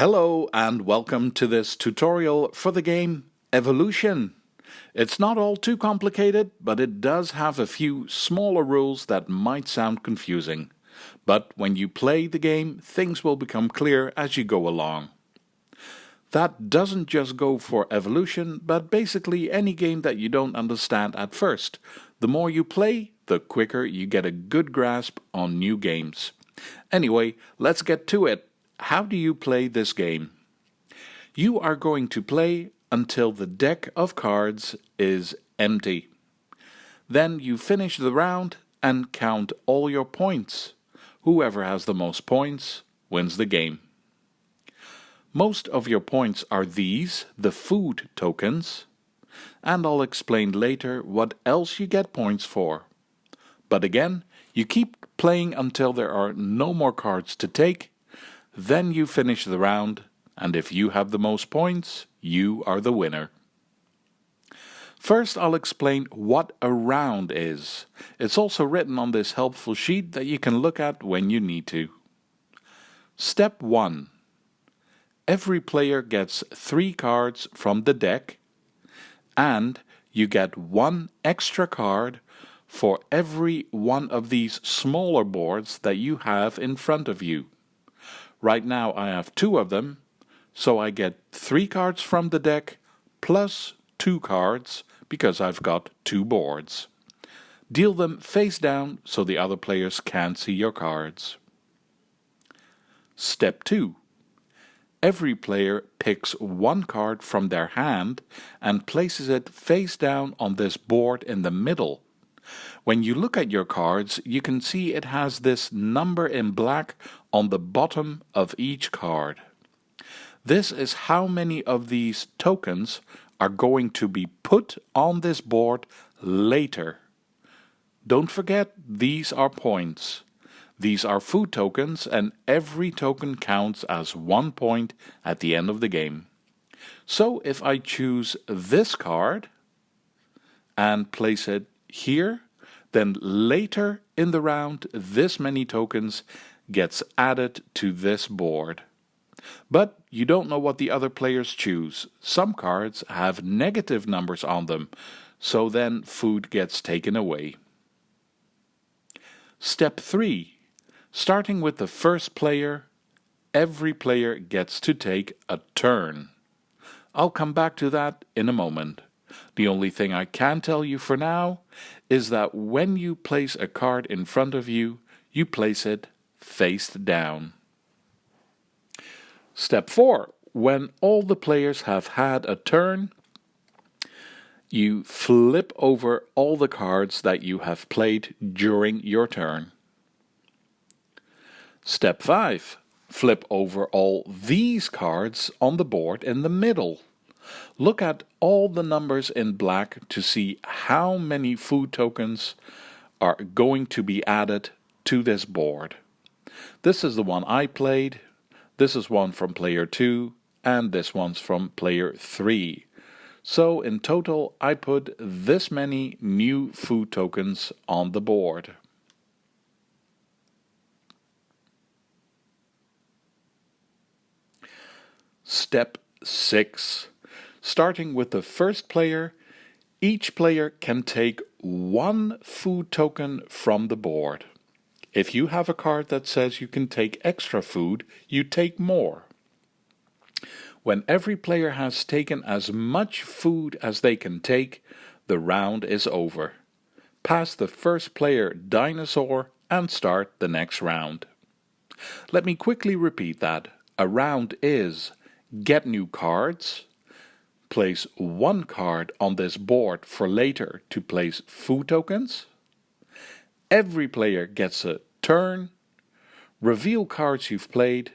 Hello and welcome to this tutorial for the game Evolution. It's not all too complicated, but it does have a few smaller rules that might sound confusing. But when you play the game, things will become clear as you go along. That doesn't just go for Evolution, but basically any game that you don't understand at first. The more you play, the quicker you get a good grasp on new games. Anyway, let's get to it. How do you play this game? You are going to play until the deck of cards is empty. Then you finish the round and count all your points. Whoever has the most points wins the game. Most of your points are these, the food tokens, and I'll explain later what else you get points for. But again, you keep playing until there are no more cards to take. Then you finish the round, and if you have the most points, you are the winner. First, I'll explain what a round is. It's also written on this helpful sheet that you can look at when you need to. Step 1. Every player gets 3 cards from the deck, and you get 1 extra card for every one of these smaller boards that you have in front of you. Right now I have 2 of them, so I get 3 cards from the deck plus 2 cards because I've got 2 boards. Deal them face down so the other players can't see your cards. Step 2. Every player picks 1 card from their hand and places it face down on this board in the middle. When you look at your cards, you can see it has this number in black on the bottom of each card. This is how many of these tokens are going to be put on this board later. Don't forget, these are points. These are food tokens, and every token counts as 1 point at the end of the game. So if I choose this card and place it here, then later in the round this many tokens gets added to this board. But you don't know what the other players choose. Some cards have negative numbers on them, so then food gets taken away. Step 3. Starting with the first player, every player gets to take a turn. I'll come back to that in a moment. The only thing I can tell you for now is that when you place a card in front of you, you place it face down. Step 4. When all the players have had a turn, you flip over all the cards that you have played during your turn. Step 5. Flip over all these cards on the board in the middle. Look at all the numbers in black to see how many food tokens are going to be added to this board. This is the one I played, this is one from player 2, and this one's from player 3. So in total I put this many new food tokens on the board. Step 6. Starting with the first player, each player can take 1 food token from the board. If you have a card that says you can take extra food, you take more. When every player has taken as much food as they can take, the round is over. Pass the first player dinosaur and start the next round. Let me quickly repeat that. A round is get new cards, place 1 card on this board for later to place food tokens. Every player gets a turn. Reveal cards you've played.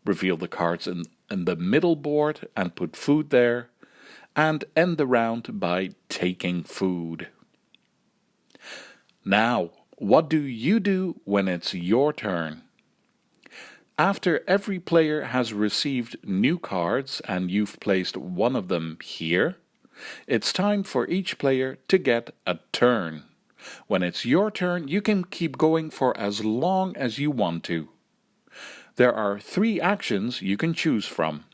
Reveal the cards in the middle board and put food there. And end the round by taking food. Now, what do you do when it's your turn? After every player has received new cards and you've placed 1 of them here, it's time for each player to get a turn. When it's your turn, you can keep going for as long as you want to. There are 3 actions you can choose from.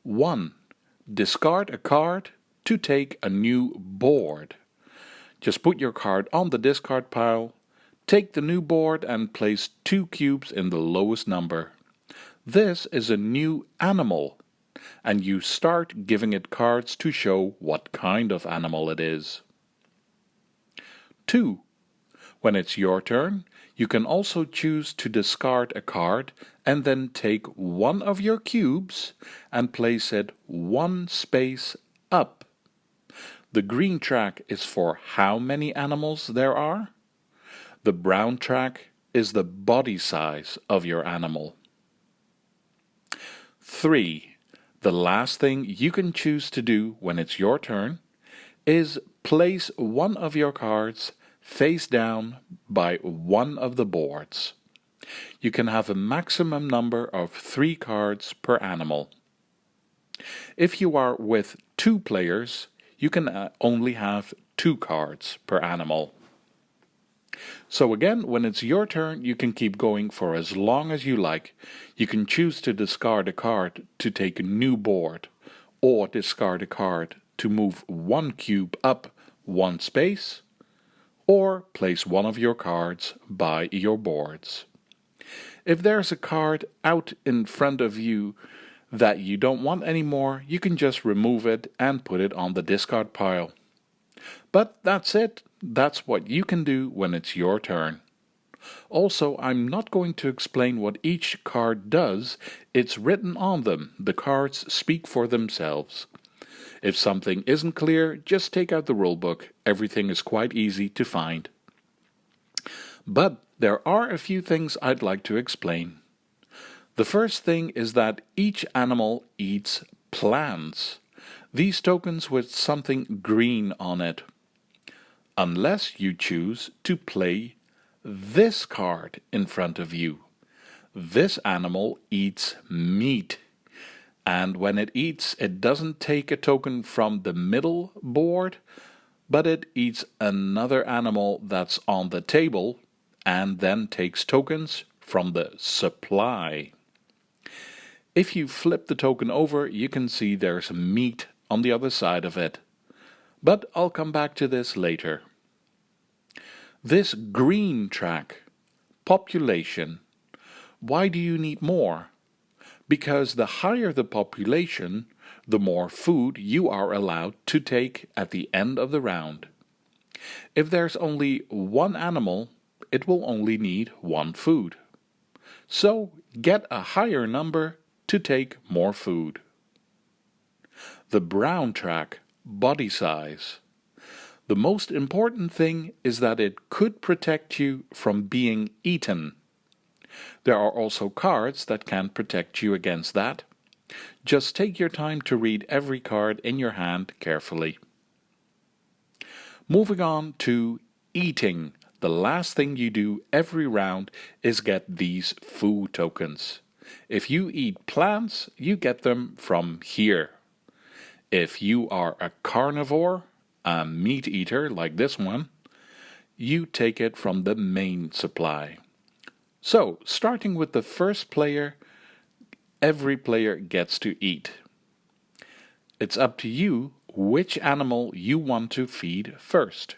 1. Discard a card to take a new board. Just put your card on the discard pile, take the new board and place 2 cubes in the lowest number. This is a new animal, and you start giving it cards to show what kind of animal it is. 2. When it's your turn, you can also choose to discard a card and then take one of your cubes and place it 1 space up. The green track is for how many animals there are. The brown track is the body size of your animal. 3. The last thing you can choose to do when it's your turn is place one of your cards face down by one of the boards. You can have a maximum number of 3 cards per animal. If you are with 2 players, you can only have 2 cards per animal. So again, when it's your turn, you can keep going for as long as you like. You can choose to discard a card to take a new board, or discard a card to move 1 cube up 1 space, or place one of your cards by your boards. If there's a card out in front of you that you don't want anymore, you can just remove it and put it on the discard pile. But that's it. That's what you can do when it's your turn. Also, I'm not going to explain what each card does. It's written on them. The cards speak for themselves. If something isn't clear, just take out the rulebook. Everything is quite easy to find. But there are a few things I'd like to explain. The first thing is that each animal eats plants. These tokens with something green on it. Unless you choose to play this card in front of you. This animal eats meat. And when it eats, it doesn't take a token from the middle board, but it eats another animal that's on the table and then takes tokens from the supply. If you flip the token over, you can see there's meat on the other side of it. But I'll come back to this later. This green track, population. Why do you need more? Because the higher the population, the more food you are allowed to take at the end of the round. If there's only 1 animal, it will only need 1 food. So get a higher number to take more food. The brown track, body size. The most important thing is that it could protect you from being eaten. There are also cards that can protect you against that. Just take your time to read every card in your hand carefully. Moving on to eating. The last thing you do every round is get these food tokens. If you eat plants, you get them from here. If you are a carnivore, a meat eater like this one, you take it from the main supply. So, starting with the first player, every player gets to eat. It's up to you which animal you want to feed first.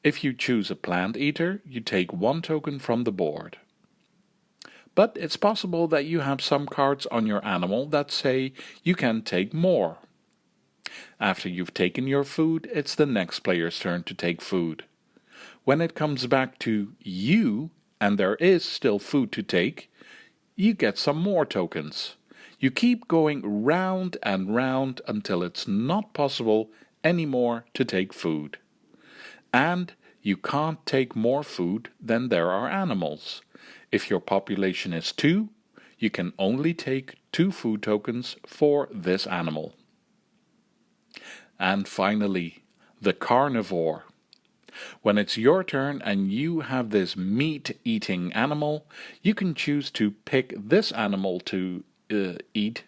If you choose a plant eater, you take 1 token from the board. But it's possible that you have some cards on your animal that say you can take more. After you've taken your food, it's the next player's turn to take food. When it comes back to you, and there is still food to take, you get some more tokens. You keep going round and round until it's not possible anymore to take food. And you can't take more food than there are animals. If your population is 2, you can only take 2 food tokens for this animal. And finally, the carnivore. When it's your turn and you have this meat-eating animal, you can choose to pick this animal to feed.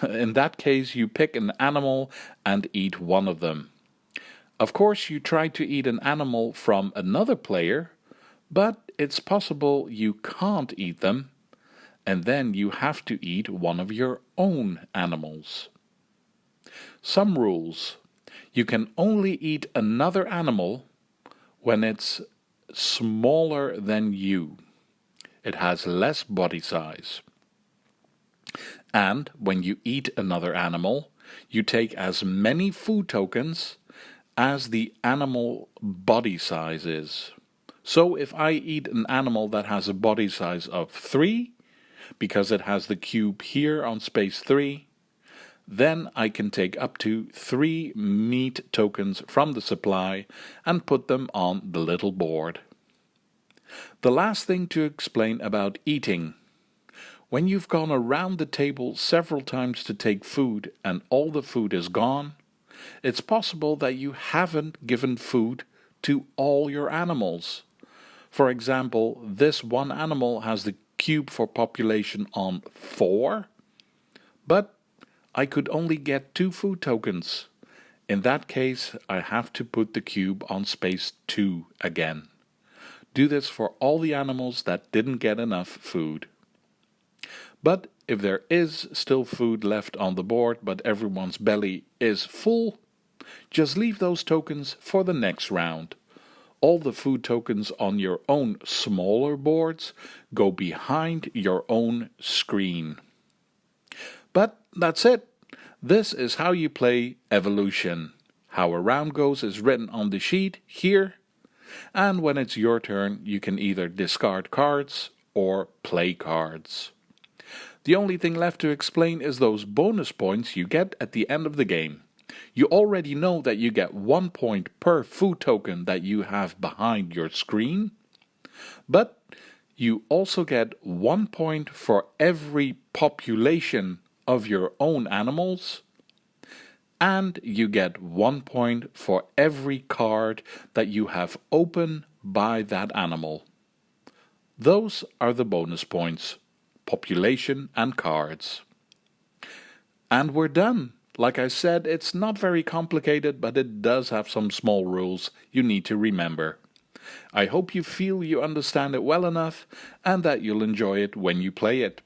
In that case, you pick an animal and eat one of them. Of course, you try to eat an animal from another player, but it's possible you can't eat them, and then you have to eat one of your own animals. Some rules. You can only eat another animal when it's smaller than you. It has less body size. And when you eat another animal, you take as many food tokens as the animal body size is. So if I eat an animal that has a body size of 3, because it has the cube here on space 3, then I can take up to 3 meat tokens from the supply and put them on the little board. The last thing to explain about eating. When you've gone around the table several times to take food and all the food is gone, it's possible that you haven't given food to all your animals. For example, this one animal has the cube for population on 4, but I could only get 2 food tokens. In that case, I have to put the cube on space 2 again. Do this for all the animals that didn't get enough food. But if there is still food left on the board but everyone's belly is full, just leave those tokens for the next round. All the food tokens on your own smaller boards go behind your own screen. But that's it. This is how you play Evolution. How a round goes is written on the sheet here. And when it's your turn, you can either discard cards or play cards. The only thing left to explain is those bonus points you get at the end of the game. You already know that you get 1 point per food token that you have behind your screen, but you also get 1 point for every population of your own animals, and you get 1 point for every card that you have opened by that animal. Those are the bonus points, population and cards. And we're done. Like I said, it's not very complicated, but it does have some small rules you need to remember. I hope you feel you understand it well enough and that you'll enjoy it when you play it.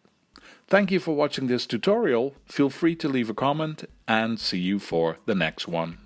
Thank you for watching this tutorial. Feel free to leave a comment and see you for the next one.